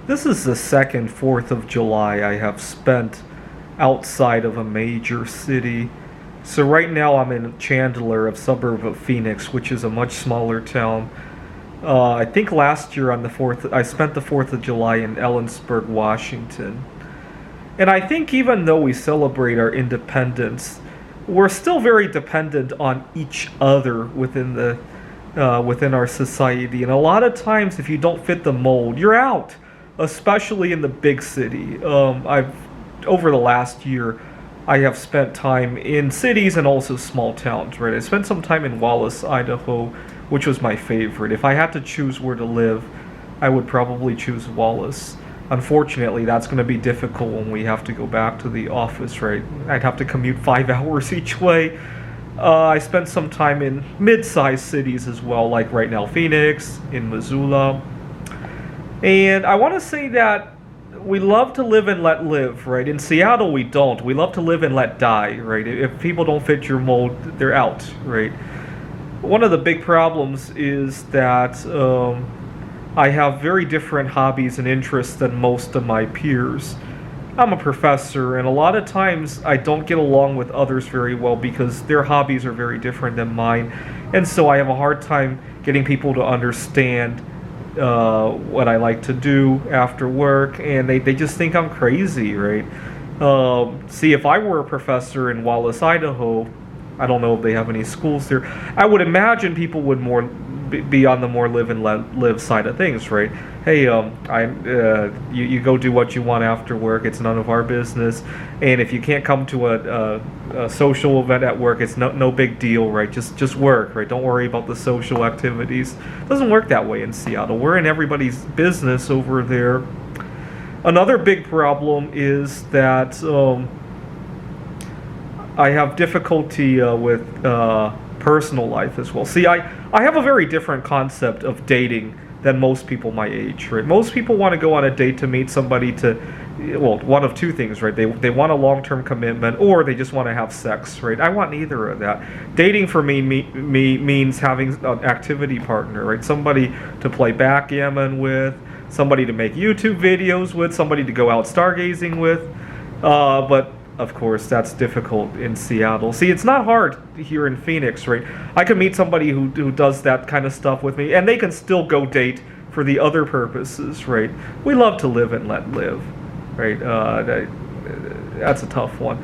This is the second 4th of July I have spent outside of a major city. So right now I'm in Chandler, a suburb of Phoenix, which is a much smaller town. I think last year on the 4th, I spent the 4th of July in Ellensburg, Washington. And I think even though we celebrate our independence, we're still very dependent on each other within our society. And a lot of times, if you don't fit the mold, you're out, especially in the big city. I've over the last year, I have spent time in cities and also small towns. Right, I spent some time in Wallace, Idaho, which was my favorite. If I had to choose where to live, I would probably choose Wallace. Unfortunately, that's going to be difficult when we have to go back to the office, right? I'd have to commute 5 hours each way. I spent some time in mid-sized cities as well, like right now Phoenix, in Missoula. And I want to say that we love to live and let live, right? In Seattle, we don't. We love to live and let die, right? If people don't fit your mold, they're out, right? One of the big problems is that I have very different hobbies and interests than most of my peers. I'm a professor, and a lot of times I don't get along with others very well because their hobbies are very different than mine. And so I have a hard time getting people to understand what I like to do after work, and they just think I'm crazy, right? See, if I were a professor in Wallace, Idaho, I don't know if they have any schools there, I would imagine people would more be on the more live and let live side of things, right? Hey, you go do what you want after work. It's none of our business. And if you can't come to a social event at work, it's no big deal, right? Just work, right? Don't worry about the social activities. It doesn't work that way in Seattle. We're in everybody's business over there. Another big problem is that I have difficulty with personal life as well. See, I have a very different concept of dating than most people my age, right? Most people want to go on a date to meet somebody one of two things, right? They want a long-term commitment, or they just want to have sex, right? I want neither of that. Dating for me means having an activity partner, right? Somebody to play backgammon with, somebody to make YouTube videos with, somebody to go out stargazing with, but of course, that's difficult in Seattle. See, it's not hard here in Phoenix, right? I can meet somebody who does that kind of stuff with me, and they can still go date for the other purposes, right? We love to live and let live, right? That's a tough one.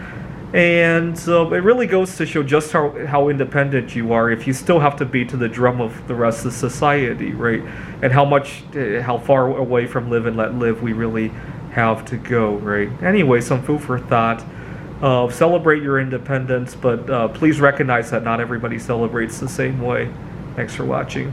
And so it really goes to show just how independent you are if you still have to beat to the drum of the rest of society, right? And how far away from live and let live we really have to go, right? Anyway, some food for thought. Celebrate your independence, but please recognize that not everybody celebrates the same way. Thanks for watching.